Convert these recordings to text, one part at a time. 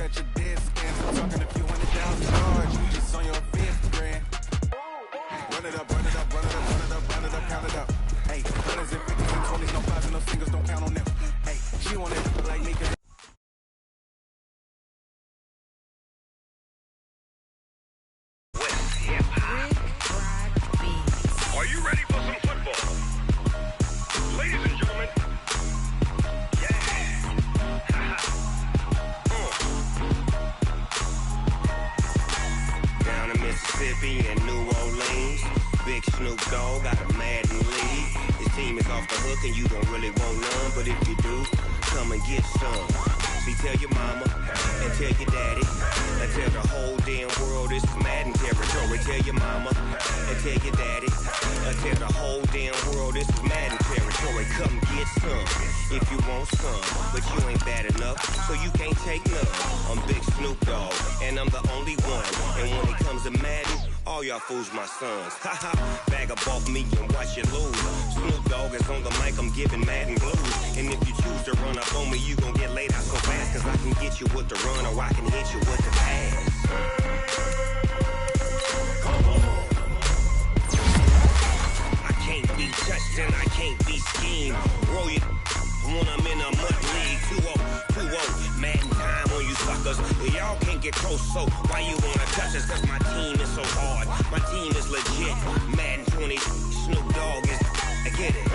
scratch your dead skin. I'm talking a few $100,000 charge. Just on your fifth grand. Run it up, run it up, run it up, run it up, run it up, count it up. Hey, hundreds and fifties and 20s, no fives and no singles, don't count on them. Hey, she want it like me. Are you ready for some football? Ladies and gentlemen, down in Mississippi and New Orleans, Big Snoop Dogg got a Madden league. His team is off the hook and you don't really want none, but if you do, come and get some. See, tell your mama and tell your daddy and tell the whole damn world this is Madden territory. Tell your mama and tell your daddy and tell the whole damn world this is Madden territory. Come get some if you want some, but you ain't bad enough, so you can't take none. I'm Big Snoop Dogg and I'm the only one, and when it comes to Madden, all y'all fools my sons. Haha, bag up off me and watch you lose. Snoop Dogg is on the mic, I'm giving Madden blues. And if you choose to run up on me, you gon' get laid out so fast, cause I can get you with the run or I can hit you with the pass. I can't be touched and I can't be schemed. Roll you when I'm in a mud league. 2-0, Madden time on you suckers. Y'all can't get close, so why you wanna touch us? Cause my team is so hard, my team is legit. Madden 20, Snoop Dogg is, I get it.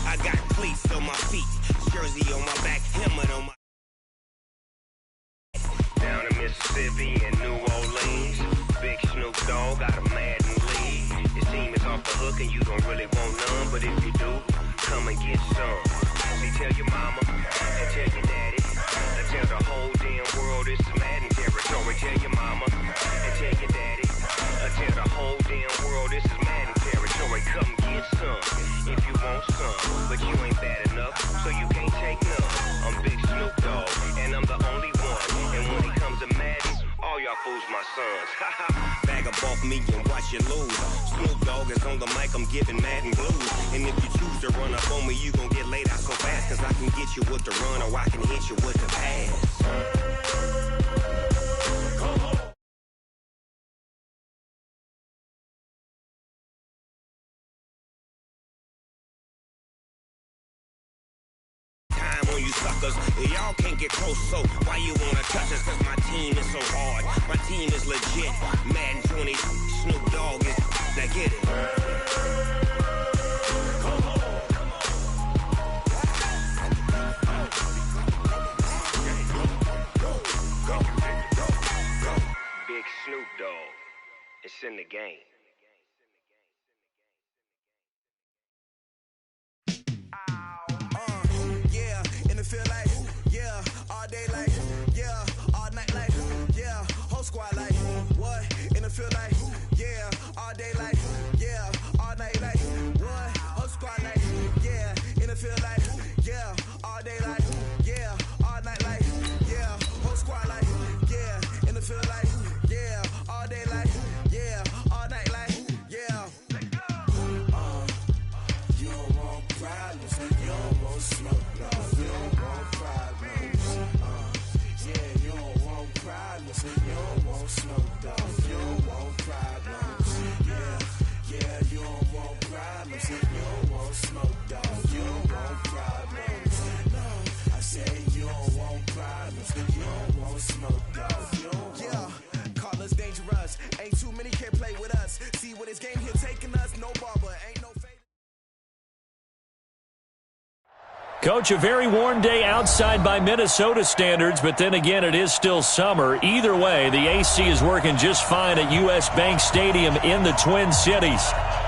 I got cleats on my feet, jersey on my back, helmet on my. Down in Mississippi and New Orleans, Big Snoop Dogg got a Madden league. His team is off the hook and you don't really want none, but if you do, come and get some. See, tell your mama and tell your daddy and tell the whole damn world this is Madden territory. Tell your mama and tell your daddy and tell the whole damn world this is Madden territory. Come get some if you want some, but you ain't bad enough, so you can't take none. I'm Big Snoop Dogg and I'm the only one, and when it comes to Madden, all y'all fools my sons. Bag up off me and watch you lose. Snoop Dogg is on the mic, I'm giving Madden blues. And if you choose to run up on me, you gon' get laid out so fast, cause I can get you with the run or I can hit you with the pass. On you suckers, y'all can't get close, so why you wanna touch us? Cause my team is so hard, my team is legit. Madden 20, Snoop Dogg is, now get it. Big Snoop Dogg, it's in the game. Feel like, yeah, all day like, yeah, all night like, yeah, whole squad like, what? In the field like, yeah, all day like, yeah, all night like, what? Whole squad like, yeah, in the field like, yeah, all day like, yeah, all night like, yeah, whole squad like, yeah, in the field like, yeah, all day like, yeah, all night like, yeah. You don't want problems, you don't want smoke. You don't want smoke, dog. You don't want problems. Yeah, you don't want problems. You don't want smoke, dog. You don't want problems. No, I say you don't want problems. You don't want smoke, dog. You don't want. Call us dangerous. Ain't too many can play with us. See what this game here taking us. No barber, ain't no fade. Coach, a very warm day outside by Minnesota standards, but then again, it is still summer. Either way, the AC is working just fine at U.S. Bank Stadium in the Twin Cities.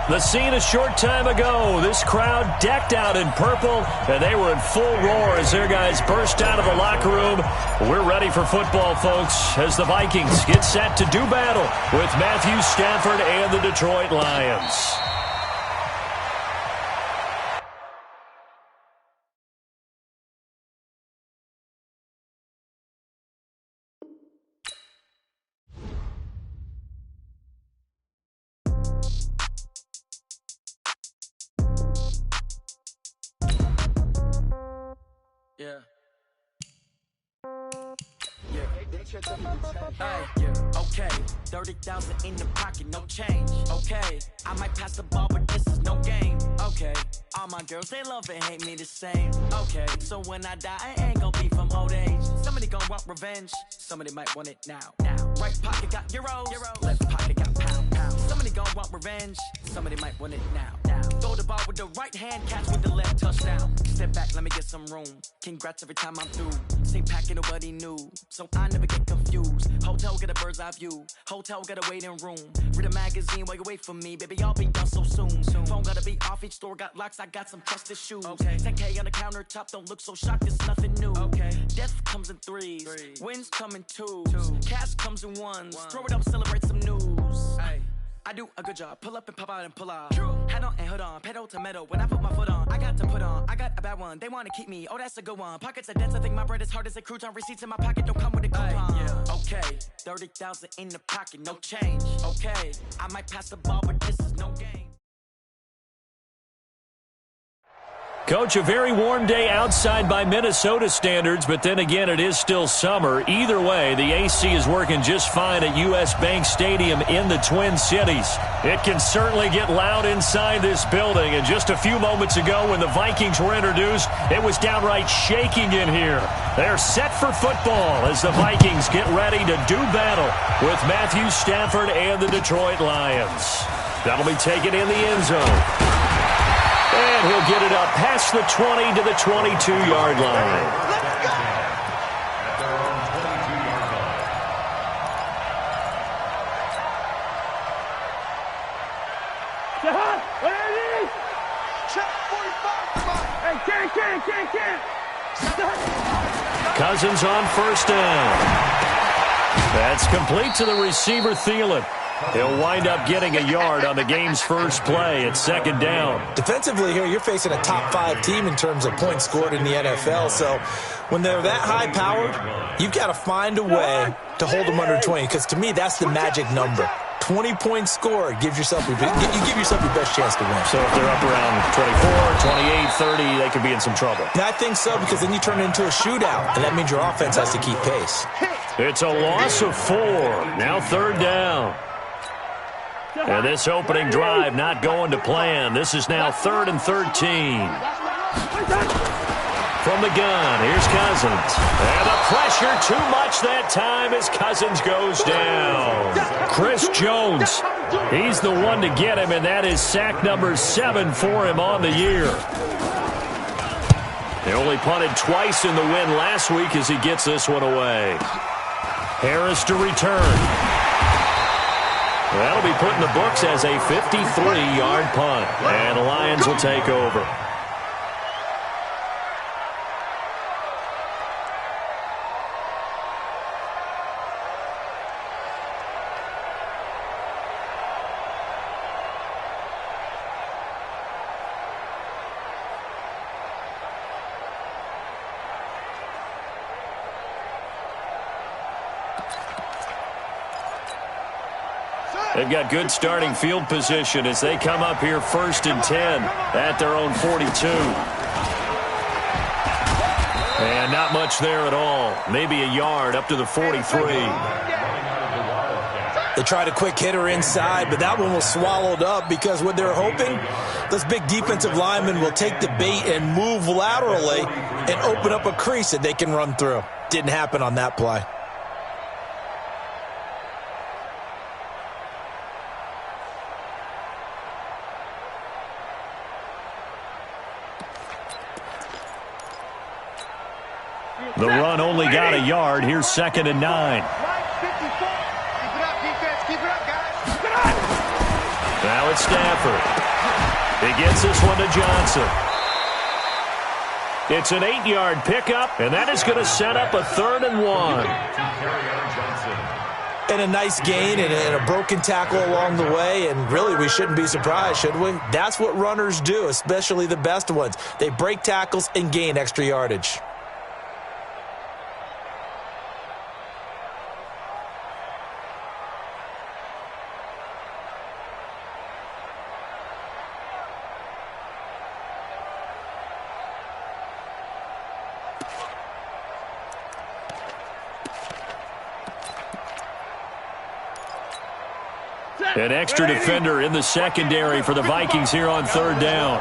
The scene a short time ago, this crowd decked out in purple, and they were in full roar as their guys burst out of the locker room. We're ready for football, folks, as the Vikings get set to do battle with Matthew Stafford and the Detroit Lions. Yeah. Okay, 30,000 in the pocket, no change. Okay, I might pass the ball, but this is no game. Okay, all my girls, they love and hate me the same. Okay, so when I die, I ain't gon' be from old age. Somebody gon' want revenge, somebody might want it now. Right pocket got euros, left pocket got pound. Somebody gon' want revenge, somebody might want it now. Throw the ball with the right hand, catch with the left, touchdown. Step back, let me get some room. Congrats every time I'm through. Same packet, nobody knew, so I never get confused. Hotel get a bird's eye view. Hotel get a waiting room. Read a magazine while you wait for me. Baby, I'll be done so soon. Phone gotta be off, each store got locks. I got some trusted shoes. 10K on the countertop, don't look so shocked, it's nothing new. Death comes in threes. Wins come in twos. Cash comes in ones. Throw it up, celebrate some news. I do a good job. Pull up and pop out and pull out. Head on and hood on. Pedal to metal. When I put my foot on, I got to put on. I got a bad one. They want to keep me. Oh, that's a good one. Pockets are dense. I think my bread is hard as a crouton. Receipts in my pocket don't come with a coupon. Okay, 30,000 in the pocket, no change. Okay, I might pass the ball, but this is no game. Coach, a very warm day outside by Minnesota standards, but then again, it is still summer. Either way, the AC is working just fine at U.S. Bank Stadium in the Twin Cities. It can certainly get loud inside this building, and just a few moments ago when the Vikings were introduced, it was downright shaking in here. They're set for football as the Vikings get ready to do battle with Matthew Stafford and the Detroit Lions. That'll be taken in the end zone. And he'll get it up past the 20 to the 22-yard line. Cousins on first down. That's complete to the receiver, Thielen. He'll wind up getting a yard on the game's first play at second down. Defensively here, you're facing a top-5 team in terms of points scored in the NFL. So when they're that high-powered, you've got to find a way to hold them under 20, because to me, that's the magic number. 20 points scored gives yourself you give yourself your best chance to win. So if they're up around 24, 28, 30, they could be in some trouble. And I think so, because then you turn it into a shootout, and that means your offense has to keep pace. It's a loss of 4. Now third down. And this opening drive not going to plan. This is now 3rd and 13. From the gun, here's Cousins. And the pressure too much that time as Cousins goes down. Chris Jones, he's the one to get him, and that is sack number 7 for him on the year. They only punted twice in the win last week as he gets this one away. Harris to return. That'll be put in the books as a 53-yard punt. And the Lions will take over. They've got good starting field position as they come up here 1st and 10 at their own 42. And not much there at all. Maybe a yard up to the 43. They tried a quick hitter inside, but that one was swallowed up because what they're hoping, those big defensive linemen will take the bait and move laterally and open up a crease that they can run through. Didn't happen on that play. The run only got a yard. Here's 2nd and 9. Now it's Stafford. He gets this one to Johnson. It's an 8-yard pickup, and that is going to set up a 3rd and 1. And a nice gain and a broken tackle along the way, and really we shouldn't be surprised, should we? That's what runners do, especially the best ones. They break tackles and gain extra yardage. An extra defender in the secondary for the Vikings here on third down.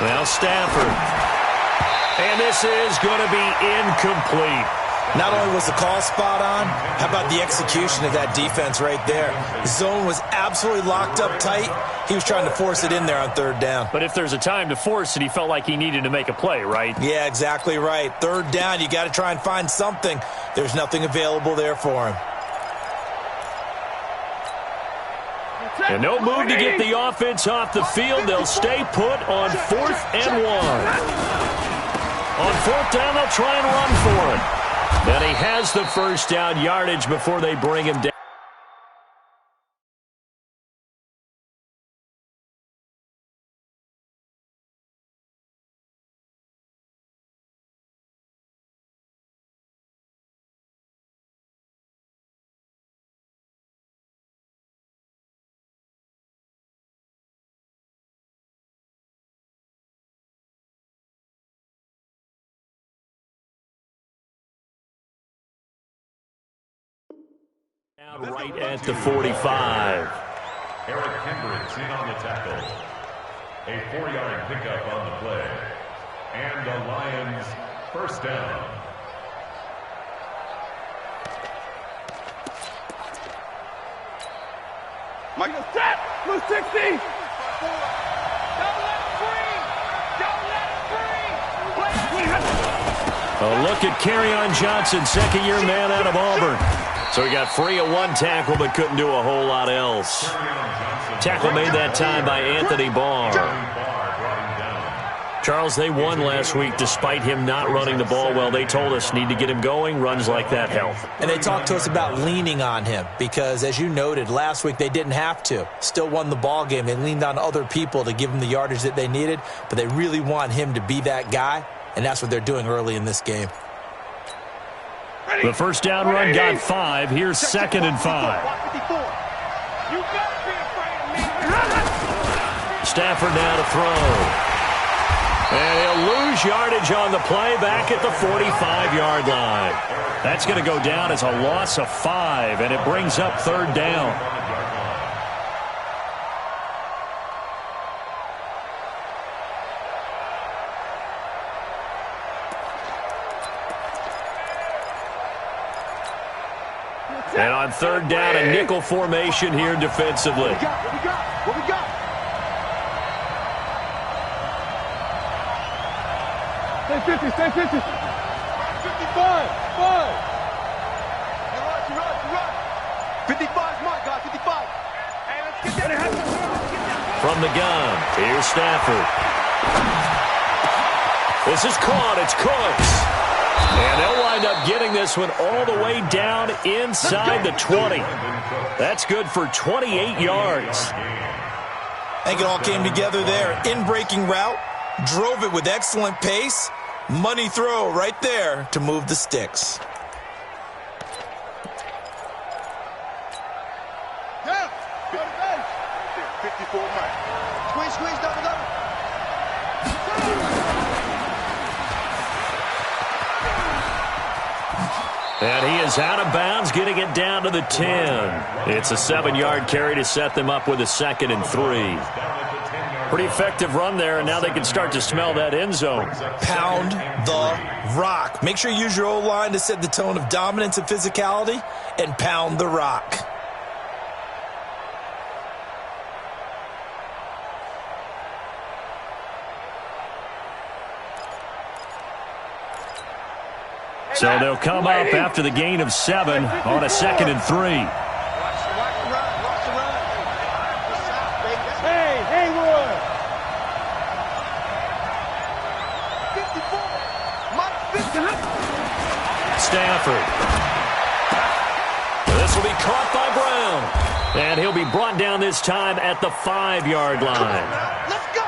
Now Stafford. And this is going to be incomplete. Not only was the call spot on, how about the execution of that defense right there? The zone was absolutely locked up tight. He was trying to force it in there on third down. But if there's a time to force it, he felt like he needed to make a play, right? Yeah, exactly right. Third down, you got to try and find something. There's nothing available there for him. And no move to get the offense off the field. They'll stay put on 4th and 1. On 4th down, they'll try and run for it. And he has the first down yardage before they bring him down. Right at the 45. Eric Kendricks in on the tackle. A 4-yard pickup on the play. And the Lions first down. Michael, step! Blue 60! Don't let it free! Don't let it free! A look at Kerryon Johnson, second-year man out of Auburn. So he got free of one tackle but couldn't do a whole lot else. Tackle made that time by Anthony Barr. Charles, they won last week despite him not running the ball well. They told us need to get him going. Runs like that help. And they talked to us about leaning on him because, as you noted, last week they didn't have to. Still won the ball game. They leaned on other people to give them the yardage that they needed, but they really want him to be that guy, and that's what they're doing early in this game. The first down run got 5. Here's 2nd and 5. Stafford now to throw. And he'll lose yardage on the play back at the 45-yard line. That's going to go down as a loss of 5, and it brings up third down. And on third down, a nickel formation here defensively. What we got? What we got? Stay 50, stay 50. 55, 5. You're right. 55 is my guy, 55. Hey, let's get that. From the gun, here's Stafford. This is caught, it's Cooks. And they'll wind up getting this one all the way down inside the 20. That's good for 28 yards. I think it all came together there. In-breaking route, drove it with excellent pace. Money throw right there to move the sticks. Yeah, 54 man. Squeeze, double. And he is out of bounds, getting it down to the 10. It's a 7-yard carry to set them up with a 2nd and 3. Pretty effective run there, and now they can start to smell that end zone. Pound the rock. Make sure you use your O-line to set the tone of dominance and physicality, and pound the rock. So they'll come up after the gain of 7 on a 2nd and 3. Hey, Roy. 54. Stafford. This will be caught by Brown. And he'll be brought down this time at the 5-yard line. Let's go.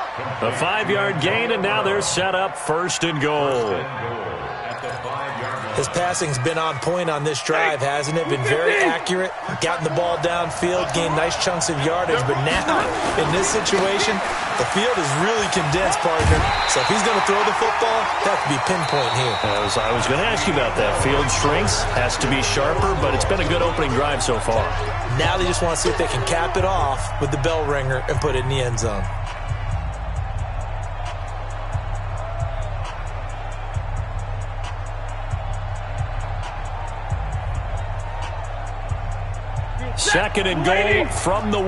A 5-yard gain, and now they're set up 1st and goal. At the 5-yard line. His passing's been on point on this drive, hasn't it? Been very accurate, gotten the ball downfield, gained nice chunks of yardage. But now, in this situation, the field is really condensed, partner. So if he's going to throw the football, that has to be pinpoint here. I was going to ask you about that. Field strength has to be sharper, but it's been a good opening drive so far. Now they just want to see if they can cap it off with the bell ringer and put it in the end zone. Second and goal from the 1.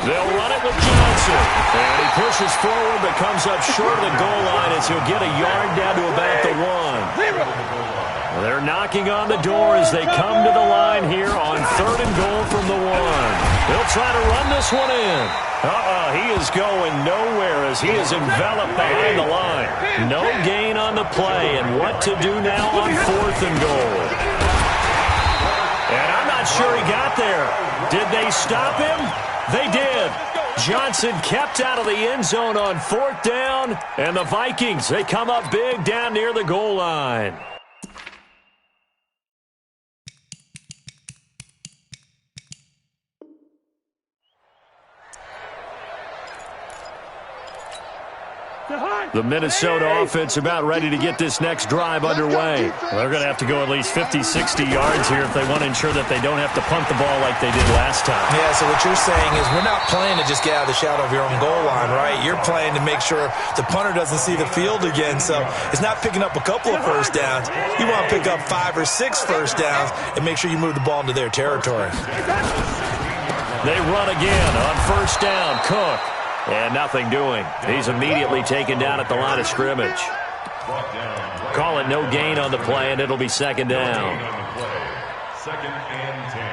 They'll run it with Johnson. And he pushes forward but comes up short of the goal line as he'll get a yard down to about the 1. They're knocking on the door as they come to the line here on third and goal from the 1. They'll try to run this one in. He is going nowhere as he is enveloped behind the line. No gain on the play, and what to do now on fourth and goal. And I'm not sure he got there. Did they stop him? They did. Johnson kept out of the end zone on fourth down, and the Vikings, they come up big down near the goal line. The Minnesota offense about ready to get this next drive underway. They're going to have to go at least 50, 60 yards here if they want to ensure that they don't have to punt the ball like they did last time. Yeah, so what you're saying is we're not playing to just get out of the shadow of your own goal line, right? You're playing to make sure the punter doesn't see the field again. So it's not picking up a couple of first downs. You want to pick up 5 or 6 first downs and make sure you move the ball into their territory. They run again on first down. Cook. And nothing doing. He's immediately taken down at the line of scrimmage. Call it no gain on the play, and it'll be second down. Second and 10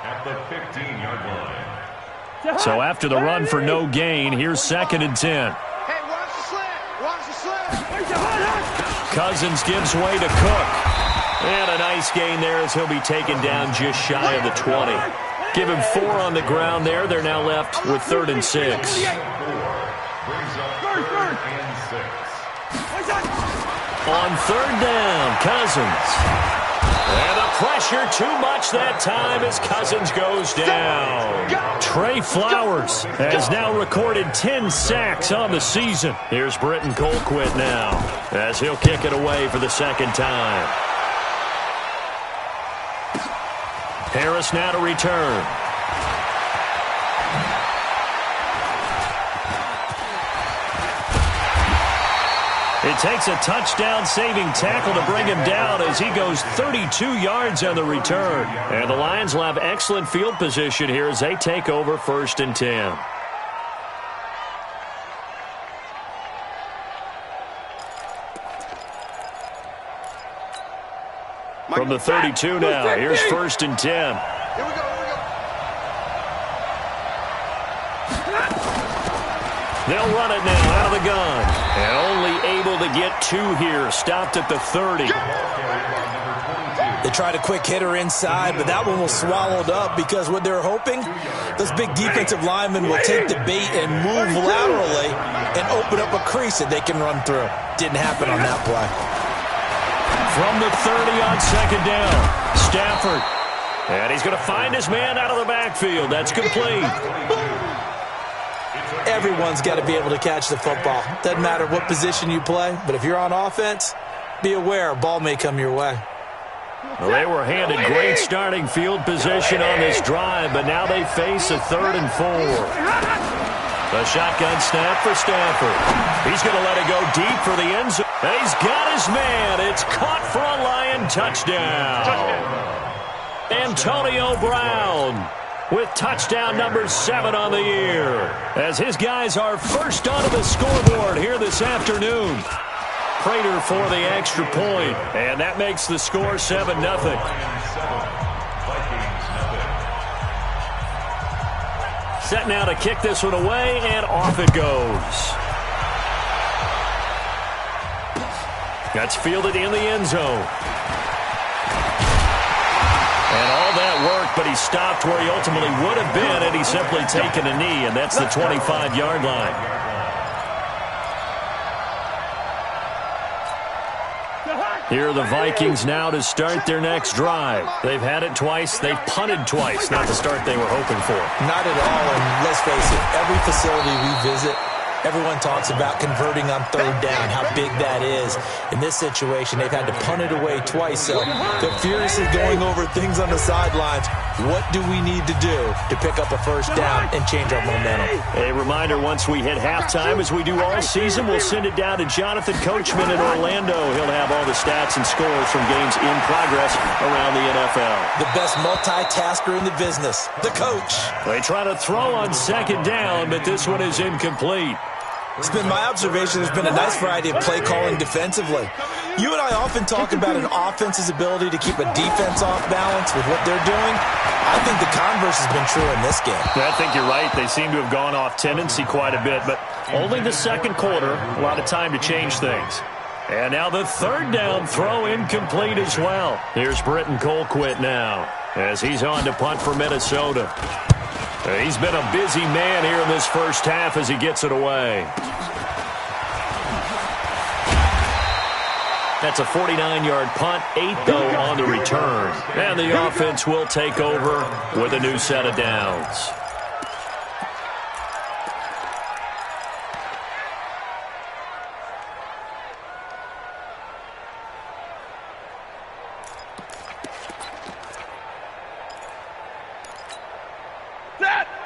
at the 15-yard line. So after the run for no gain, here's second and 10. Hey, watch the slant. Watch the slant. Cousins gives way to Cook. And a nice gain there as he'll be taken down just shy of the 20. Give him 4 on the ground there. They're now left with third and 6. Brings up third and 6. On third down, Cousins. And the pressure too much that time as Cousins goes down. Trey Flowers has now recorded 10 sacks on the season. Here's Britton Colquitt now as he'll kick it away for the second time. Harris now to return. It takes a touchdown-saving tackle to bring him down as he goes 32 yards on the return. And the Lions will have excellent field position here as they take over first and 10. From the 32 now, here's first and 10. Here we go. They'll run it now out of the gun. And only able to get 2 here. Stopped at the 30. They tried a quick hitter inside, but that one was swallowed up because what they're hoping, those big defensive linemen will take the bait and move laterally and open up a crease that they can run through. Didn't happen on that play. From the 30 on second down, Stafford. And he's going to find his man out of the backfield. That's complete. Everyone's got to be able to catch the football. Doesn't matter what position you play, but if you're on offense, be aware a ball may come your way. Well, they were handed great starting field position on this drive, but now they face a third and 4. The shotgun snap for Stafford. He's going to let it go deep for the end zone. He's got his man. It's caught for a Lion touchdown. Antonio Brown with touchdown number 7 on the year, as his guys are first onto the scoreboard here this afternoon. Prater for the extra point, and that makes the score 7-0. Set now to kick this one away, and off it goes. That's fielded in the end zone. And all that work, but he stopped where he ultimately would have been had he simply taken a knee, and that's the 25-yard line. Here are the Vikings now to start their next drive. They've had it twice. They've punted twice. Not the start they were hoping for. Not at all, and let's face it, every facility we visit, everyone talks about converting on third down, how big that is. In this situation, they've had to punt it away twice, so they're furiously going over things on the sidelines. What do we need to do to pick up a first down and change our momentum? A reminder, once we hit halftime, as we do all season, we'll send it down to Jonathan Coachman in Orlando. He'll have all the stats and scores from games in progress around the NFL. The best multitasker in the business, the coach. They try to throw on second down, but this one is incomplete. It's been my observation there's been a nice variety of play calling defensively. You and I often talk about an offense's ability to keep a defense off balance with what they're doing. I think the converse has been true in this game. I think you're right. They seem to have gone off tendency quite a bit, but only the second quarter, a lot of time to change things. And now the third down throw incomplete as well. Here's Britton Colquitt now as he's on to punt for Minnesota. He's been a busy man here in this first half as he gets it away. That's a 49-yard punt, 8 though on the return. And the offense will take over with a new set of downs.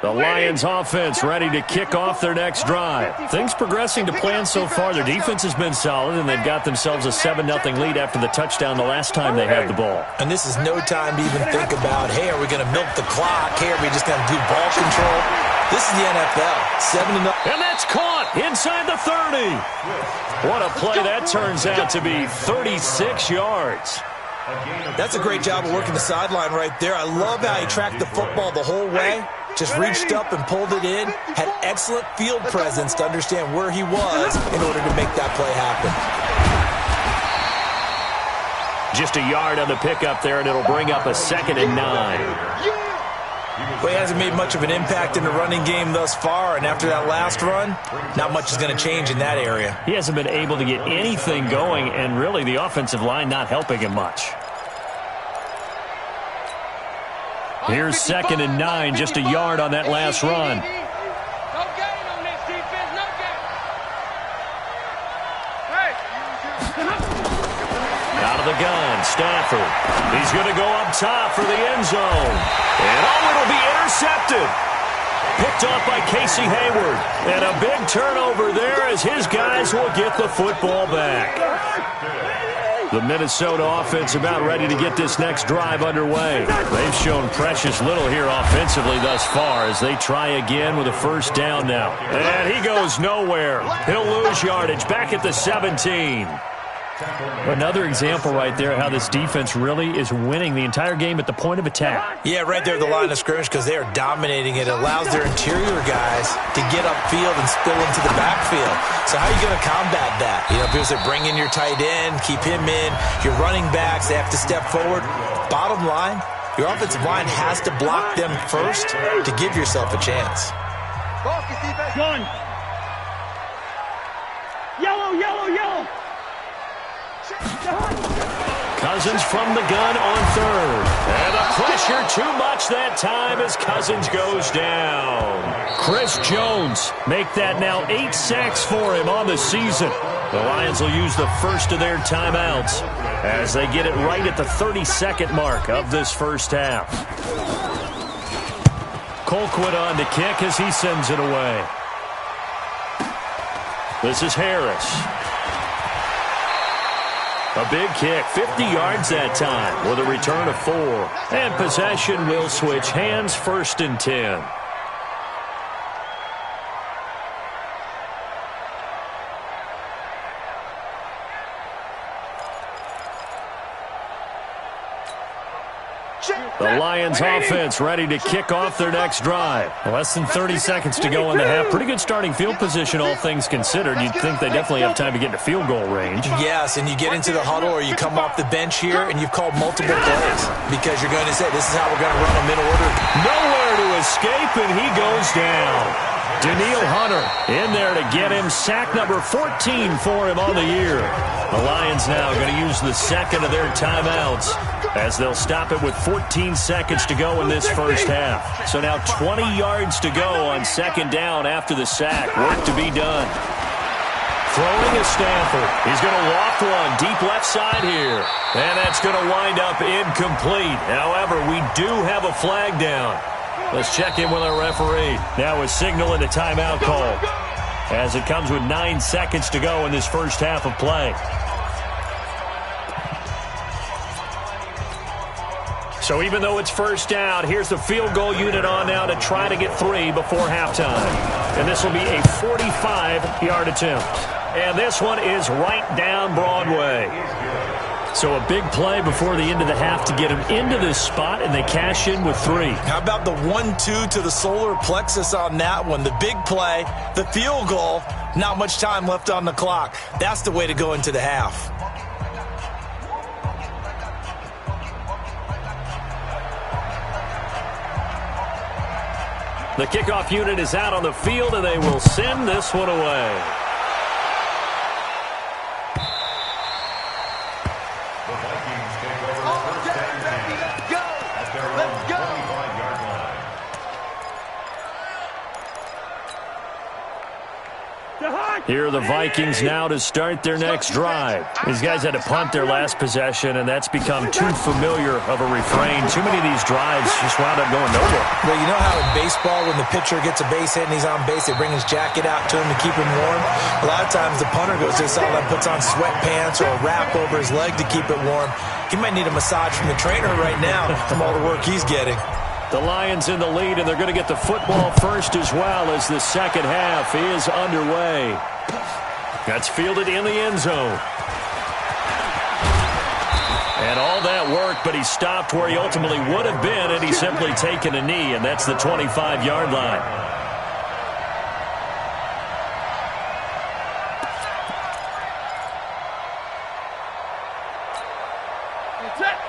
The Lions offense ready to kick off their next drive. Things progressing to plan so far. Their defense has been solid, and they've got themselves a 7-0 lead after the touchdown the last time they had the ball. And this is no time to even think about, hey, are we going to milk the clock? Hey, are we just going to do ball control? This is the NFL. 7-0. And that's caught inside the 30. What a play that turns out to be, 36 yards. That's a great job of working the sideline right there. I love how he tracked the football the whole way. Just reached up and pulled it in. Had excellent field presence to understand where he was in order to make that play happen. Just a yard on the pickup there, and it'll bring up a 2nd and 9. Well, he hasn't made much of an impact in the running game thus far, and after that last run, not much is going to change in that area. He hasn't been able to get anything going, and really the offensive line not helping him much. Here's 2nd and 9, just a yard on that last run. No gain on this defense, no gain. Out of the gun, Stafford. He's going to go up top for the end zone. And it'll be intercepted. Picked off by Casey Hayward. And a big turnover there as his guys will get the football back. The Minnesota offense about ready to get this next drive underway. They've shown precious little here offensively thus far as they try again with a first down now. And he goes nowhere. He'll lose yardage back at the 17. Another example right there how this defense really is winning the entire game at the point of attack. Yeah, right there at the line of scrimmage because they are dominating it. It allows their interior guys to get upfield and spill into the backfield. So how are you going to combat that? You know, people say bring in your tight end, keep him in. Your running backs, they have to step forward. Bottom line, your offensive line has to block them first to give yourself a chance. Gun. Yellow, yellow, yellow. Cousins from the gun on third. And the pressure too much that time as Cousins goes down. Chris Jones make that now 8 sacks for him on the season. The Lions will use the first of their timeouts as they get it right at the 30-second mark of this first half. Colquitt on to kick as he sends it away. This is Harris. A big kick, 50 yards that time with a return of 4. And possession will switch hands, 1st and 10. The Lions offense ready to kick off their next drive. Less than 30 seconds to go in the half. Pretty good starting field position, all things considered. You'd think they definitely have time to get into field goal range. Yes, and you get into the huddle or you come off the bench here and you've called multiple plays because you're going to say this is how we're going to run them in order. Nowhere to escape, and he goes down. Daniil Hunter in there to get him. Sack number 14 for him on the year. The Lions now going to use the second of their timeouts as they'll stop it with 14 seconds to go in this first half. So now 20 yards to go on second down after the sack. Work to be done. Throwing is Stanford. He's going to loft one deep left side here. And that's going to wind up incomplete. However, we do have a flag down. Let's check in with our referee. Now a signal and a timeout call as it comes with 9 seconds to go in this first half of play. So even though it's first down, here's the field goal unit on now to try to get 3 before halftime. And this will be a 45-yard attempt. And this one is right down Broadway. So a big play before the end of the half to get him into this spot, and they cash in with 3. How about the 1-2 to the solar plexus on that one? The big play, the field goal, not much time left on the clock. That's the way to go into the half. The kickoff unit is out on the field, and they will send this one away. Here are the Vikings now to start their next drive. These guys had to punt their last possession, and that's become too familiar of a refrain. Too many of these drives just wound up going nowhere. Well, you know how in baseball, when the pitcher gets a base hit and he's on base, they bring his jacket out to him to keep him warm? A lot of times the punter goes to the sideline, puts on sweatpants or a wrap over his leg to keep it warm. He might need a massage from the trainer right now from all the work he's getting. The Lions in the lead, and they're going to get the football first as well as the second half is underway. That's fielded in the end zone. And all that work, but he stopped where he ultimately would have been, and he's simply taken a knee, and that's the 25-yard line.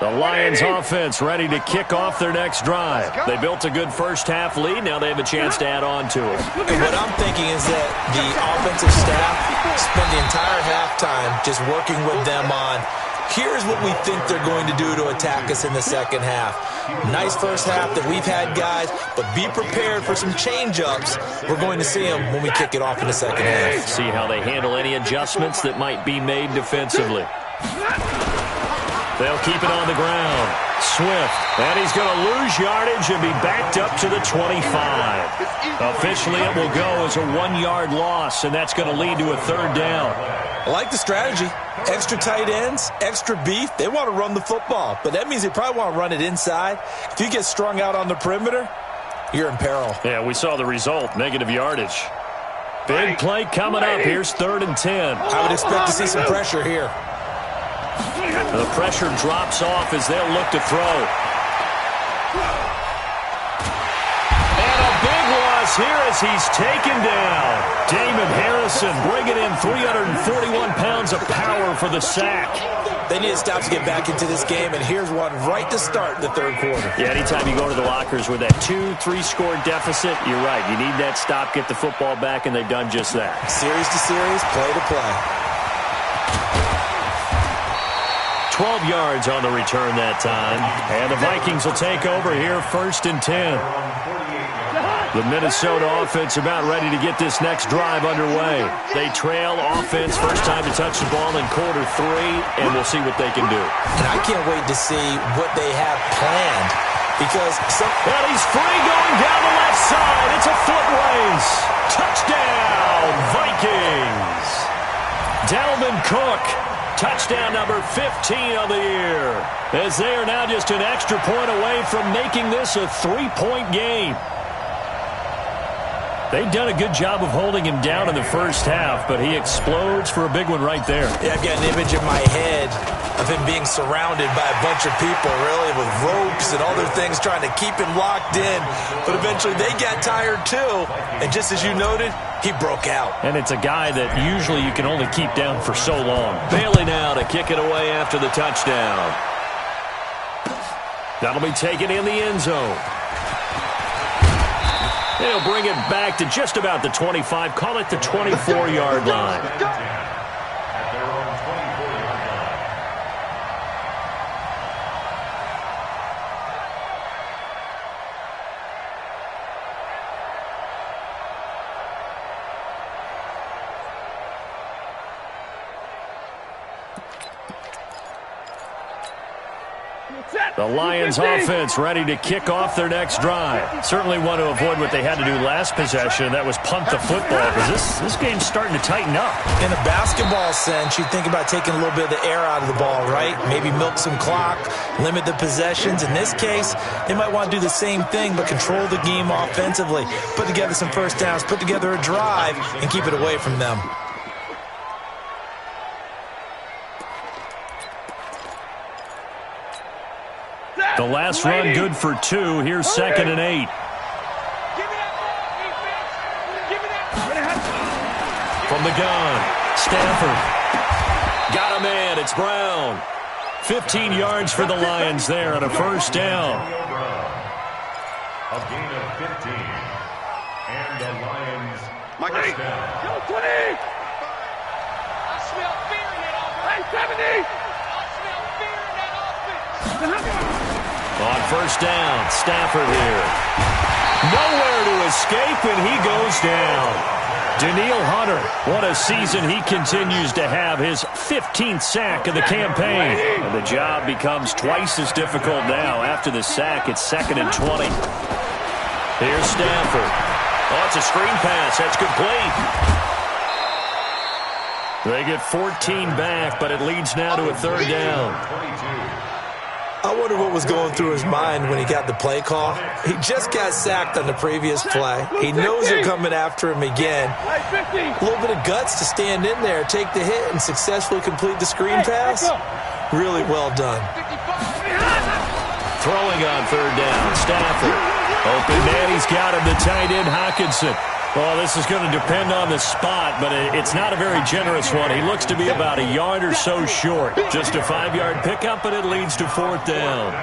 The Lions offense ready to kick off their next drive. They built a good first half lead. Now they have a chance to add on to it. And what I'm thinking is that the offensive staff spent the entire halftime just working with them on, here's what we think they're going to do to attack us in the second half. Nice first half that we've had, guys, but be prepared for some change-ups. We're going to see them when we kick it off in the second half. See how they handle any adjustments that might be made defensively. They'll keep it on the ground. Swift, and he's going to lose yardage and be backed up to the 25. Officially, it will go as a 1-yard loss, and that's going to lead to a third down. I like the strategy. Extra tight ends, extra beef. They want to run the football, but that means they probably want to run it inside. If you get strung out on the perimeter, you're in peril. Yeah, we saw the result, negative yardage. Big play coming up. Here's 3rd and 10. I would expect to see some pressure here. The pressure drops off as they'll look to throw. And a big loss here as he's taken down. Damon Harrison bringing in 341 pounds of power for the sack. They need to stop to get back into this game, and here's one right to start the third quarter. Yeah, anytime you go to the lockers with that 2-3 score deficit, you're right. You need that stop, get the football back, and they've done just that. Series to series, play to play. 12 yards on the return that time. And the Vikings will take over here 1st and 10. The Minnesota offense about ready to get this next drive underway. They trail offense, first time to touch the ball in quarter 3, and we'll see what they can do. And I can't wait to see what they have planned. Because and he's free going down the left side. It's a foot race. Touchdown, Vikings. Dalvin Cook. Touchdown number 15 of the year, as they are now just an extra point away from making this a 3-point game. They've done a good job of holding him down in the first half, but he explodes for a big one right there. Yeah, I've got an image in my head of him being surrounded by a bunch of people, really, with ropes and other things trying to keep him locked in. But eventually they got tired too, and just as you noted, he broke out. And it's a guy that usually you can only keep down for so long. Bailey now to kick it away after the touchdown. That'll be taken in the end zone. They'll bring it back to just about the 25. Call it the 24-yard line. At their own 24-yard line. The Lions offense ready to kick off their next drive. Certainly want to avoid what they had to do last possession, and that was punt the football, because this game's starting to tighten up. In a basketball sense, you think about taking a little bit of the air out of the ball, right? Maybe milk some clock, limit the possessions. In this case, they might want to do the same thing, but control the game offensively. Put together some first downs, put together a drive, and keep it away from them. The last run good for 2. Here's 2nd and 8. From the gun, Stanford. Got a man. It's Brown. 15 yards for the Lions there on a first down. A gain of 15. And the Lions First down. Go 20! I smell fear in that offense. Hey, 70! I smell fear in that offense. On first down, Stafford here. Nowhere to escape, and he goes down. Danielle Hunter, what a season he continues to have, his 15th sack of the campaign. And the job becomes twice as difficult now. After the sack, it's 2nd and 20. Here's Stafford. Oh, it's a screen pass. That's complete. They get 14 back, but it leads now to a 3rd down. 22. I wonder what was going through his mind when he got the play call. He just got sacked on the previous play. He knows they're coming after him again. A little bit of guts to stand in there, take the hit, and successfully complete the screen pass. Really well done. Throwing on 3rd down, Stafford. Open man, he's got him, the tight end, Hockenson. Well, this is going to depend on the spot, but it's not a very generous one. He looks to be about a yard or so short. Just a 5-yard pickup, but it leads to 4th down.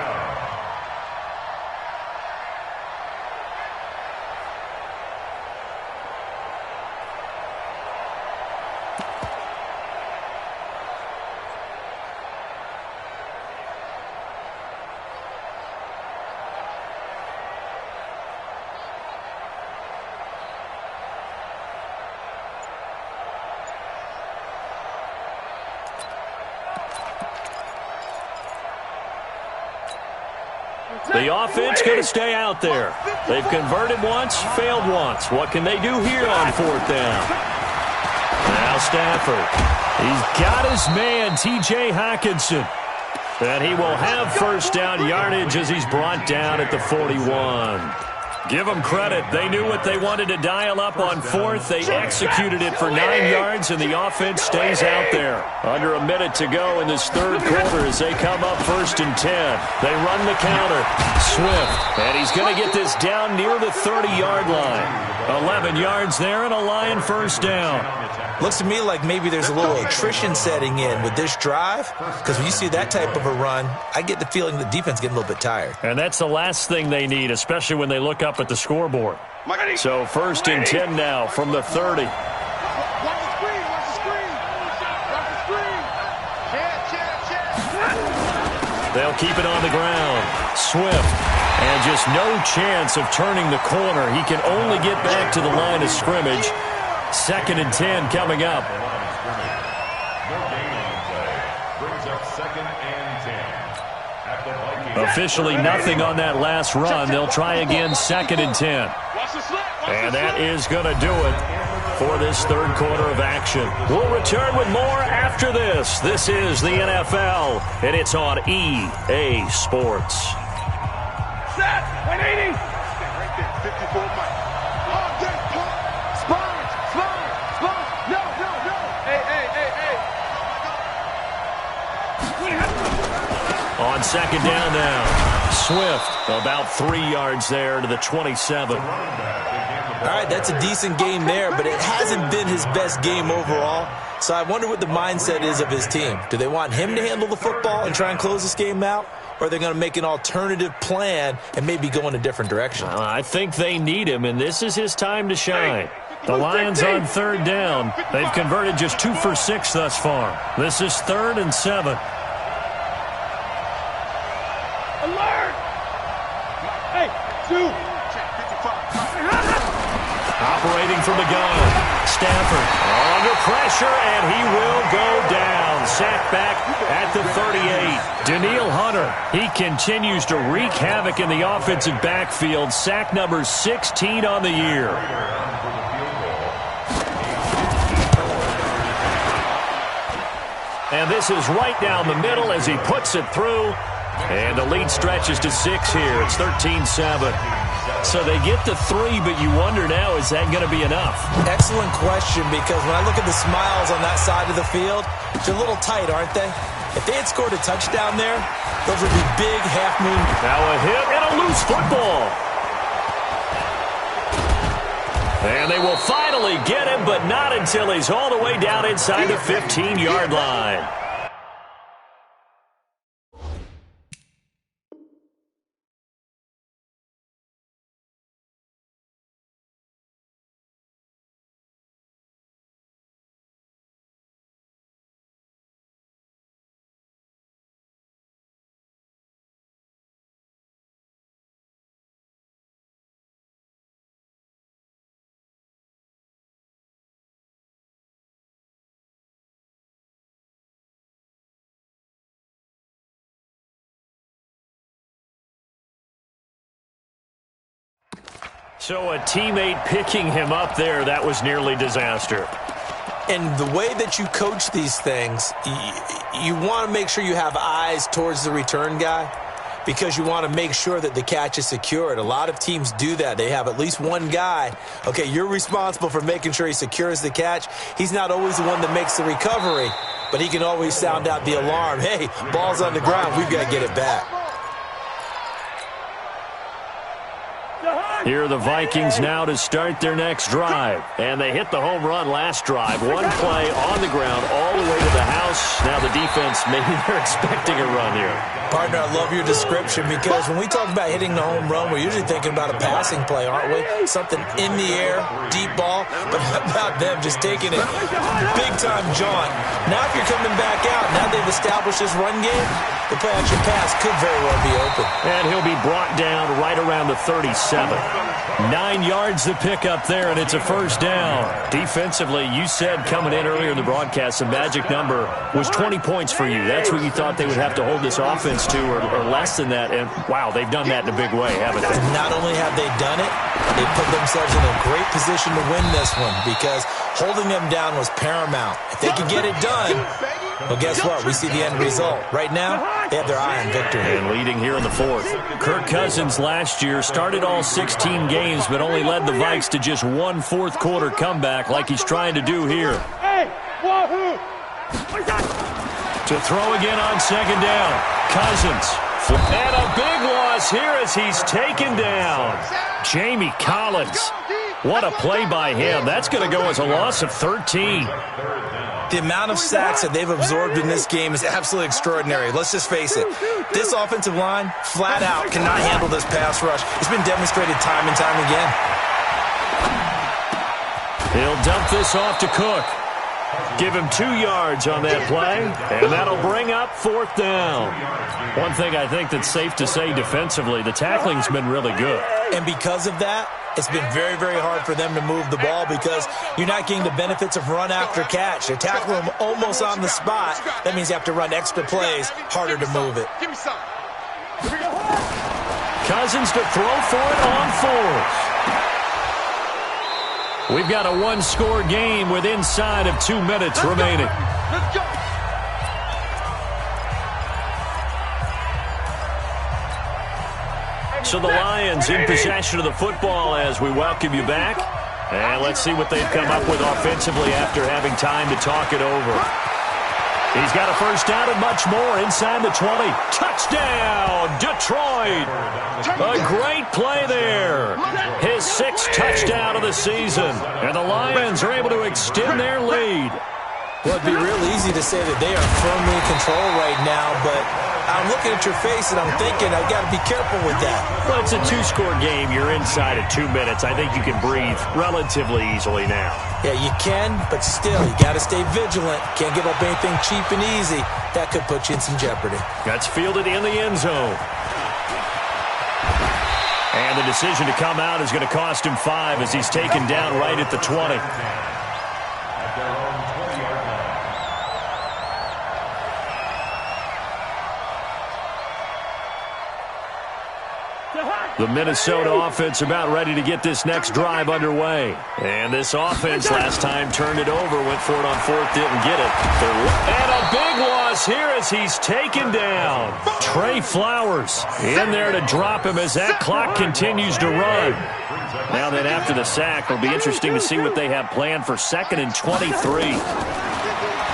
The offense going to stay out there. They've converted once, failed once. What can they do here on 4th down? Now Stafford. He's got his man, T.J. Hockenson. And he will have first down yardage as he's brought down at the 41. Give them credit. They knew what they wanted to dial up on 4th. They executed it for 9 yards, and the offense stays out there. Under a minute to go in this 3rd quarter as they come up 1st and 10. They run the counter. Swift, and he's going to get this down near the 30-yard line. 11 yards there and a Lion first down. Looks to me like maybe there's a little attrition setting in with this drive, because when you see that type of a run, I get the feeling the defense getting a little bit tired. And that's the last thing they need, especially when they look up at the scoreboard. So 1st and 10 now from the 30. They'll keep it on the ground. Swift, and just no chance of turning the corner. He can only get back to the line of scrimmage. 2nd and 10 coming up. Officially nothing on that last run. They'll try again 2nd and 10. And that is going to do it for this 3rd quarter of action. We'll return with more after this. This is the NFL, and it's on EA Sports. Set! 180! Right there, 54 miles. On 2nd down now, Swift about 3 yards there to the 27. All right, that's a decent game there, but it hasn't been his best game overall. So I wonder what the mindset is of his team. Do they want him to handle the football and try and close this game out? or are they going to make an alternative plan and maybe go in a different direction? I think they need him, and this is his time to shine. The Lions on third down. They've converted just 2 for 6 thus far. This is 3rd and 7. Alert! Hey, 2. Operating from the gun. Stafford under pressure, and he will go down. Sacked back at the 38. Danielle Hunter, he continues to wreak havoc in the offensive backfield. Sack number 16 on the year. And this is right down the middle as he puts it through. And the lead stretches to 6 here. It's 13-7. So they get to 3, but you wonder now, is that going to be enough? Excellent question, because when I look at the smiles on that side of the field, they're a little tight, aren't they? If they had scored a touchdown there, those would be big half-moon. Now a hit and a loose football. And they will finally get him, but not until he's all the way down inside the 15-yard line. So a teammate picking him up there, that was nearly disaster. And the way that you coach these things, you want to make sure you have eyes towards the return guy because you want to make sure that the catch is secured. A lot of teams do that. They have at least one guy. Okay, you're responsible for making sure he secures the catch. He's not always the one that makes the recovery, but he can always sound out the alarm. Hey, ball's on the ground. We've got to get it back. Here are the Vikings now to start their next drive. And they hit the home run last drive. One play on the ground all the way to the house. Now the defense, maybe they're expecting a run here. Partner, I love your description because when we talk about hitting the home run, we're usually thinking about a passing play, aren't we? Something in the air, deep ball. But how about them just taking it big-time jaunt? Now if you're coming back out, now they've established this run game, the play-action pass could very well be open. And he'll be brought down right around the 37. 9 yards to pick up there, and it's a first down. Defensively, you said coming in earlier in the broadcast, the magic number was 20 points for you. That's what you thought they would have to hold this offense to, or less than that. And, wow, they've done that in a big way, haven't they? Not only have they done it, they put themselves in a great position to win this one because holding them down was paramount. If they could get it done, well, guess what? We see the end result. Right now, they have their eye on victory. And leading here in the 4th. Kirk Cousins last year started all 16 games, but only led the Vikes to just one fourth-quarter comeback like he's trying to do here. To throw again on second down. Cousins. And a big loss here as he's taken down. Jamie Collins. What a play by him. That's going to go as a loss of 13. The amount of sacks that they've absorbed in this game is absolutely extraordinary. Let's just face it. This offensive line, flat out, cannot handle this pass rush. It's been demonstrated time and time again. He'll dump this off to Cook. Give him 2 yards on that play, and that'll bring up 4th down. One thing I think that's safe to say defensively, the tackling's been really good. And because of that, it's been very, very hard for them to move the ball because you're not getting the benefits of run after catch. They're tackling them almost on the spot. That means you have to run extra plays, harder to move it. Cousins to throw for it on 4th. We've got a one-score game with inside of 2 minutes remaining. Let's go. So the Lions in possession of the football as we welcome you back. And let's see what they've come up with offensively after having time to talk it over. He's got a first down and much more inside the 20. Touchdown, Detroit. A great play there. His 6th touchdown of the season. And the Lions are able to extend their lead. Well, it'd be real easy to say that they are firmly in control right now, but I'm looking at your face and I'm thinking I've got to be careful with that. Well, it's a two-score game. You're inside of 2 minutes. I think you can breathe relatively easily now. Yeah, you can, but still, you got to stay vigilant. Can't give up anything cheap and easy. That could put you in some jeopardy. That's fielded in the end zone. And the decision to come out is going to cost him 5 as he's taken down right at the 20. At their own 20-yard line. The Minnesota offense about ready to get this next drive underway. And this offense last time turned it over, went for it on fourth, didn't get it. And a big loss here as he's taken down. Trey Flowers in there to drop him as that clock continues to run. Now then after the sack, it'll be interesting to see what they have planned for 2nd and 23.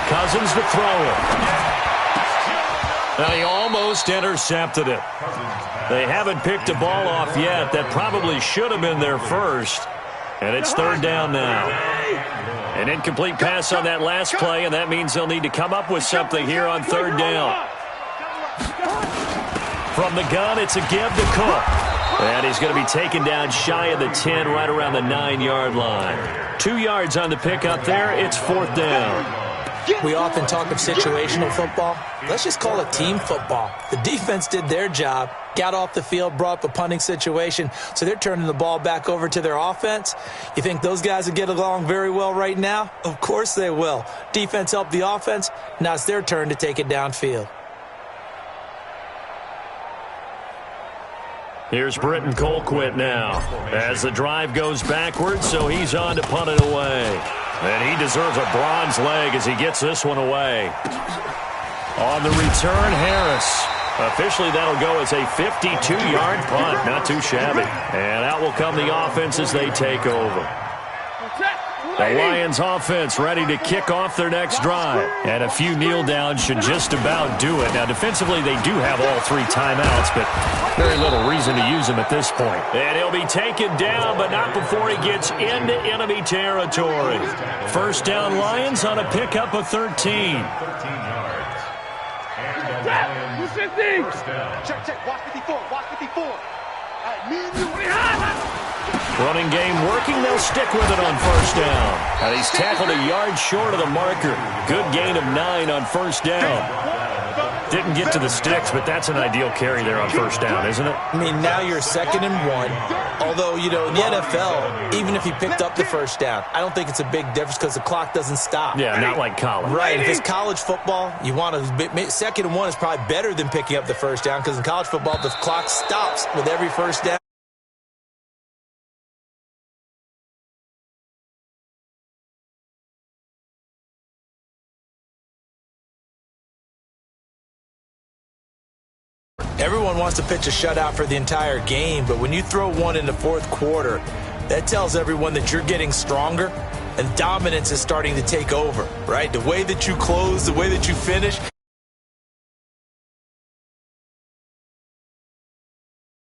Cousins to throw it. Now he almost intercepted it. They haven't picked a ball off yet. That probably should have been their first. And it's 3rd down now. An incomplete pass on that last play, and that means they'll need to come up with something here on 3rd down. From the gun, it's a give to Cook. And he's going to be taken down shy of the 10, right around the 9-yard line. 2 yards on the pickup there. It's 4th down. We often talk of situational football. Let's just call it team football. The defense did their job, got off the field, brought up a punting situation, so they're turning the ball back over to their offense. You think those guys will get along very well right now? Of course they will. Defense helped the offense. Now it's their turn to take it downfield. Here's Britton Colquitt now as the drive goes backwards, so he's on to punt it away. And he deserves a bronze leg as he gets this one away. On the return, Harris. Officially, that'll go as a 52-yard punt. Not too shabby. And out will come the offense as they take over. The Lions offense ready to kick off their next drive. And a few kneel downs should just about do it. Now, defensively, they do have all 3 timeouts, but very little reason to use them at this point. And he'll be taken down, but not before he gets into enemy territory. 1st down, Lions on a pickup of 13. 13 yards. And the Lions first down. Check. Watch 54. Watch 54. Running game working. They'll stick with it on 1st down. And he's tackled a yard short of the marker. Good gain of 9 on 1st down. Didn't get to the sticks, but that's an ideal carry there on 1st down, isn't it? I mean, now you're 2nd and 1. Although, you know, in the NFL, even if he picked up the 1st down, I don't think it's a big difference because the clock doesn't stop. Yeah, not like college. Right. If it's college football, you want to 2nd and 1 is probably better than picking up the 1st down because in college football, the clock stops with every 1st down. Everyone wants to pitch a shutout for the entire game, but when you throw one in the 4th quarter, that tells everyone that you're getting stronger and dominance is starting to take over, right? The way that you close, the way that you finish.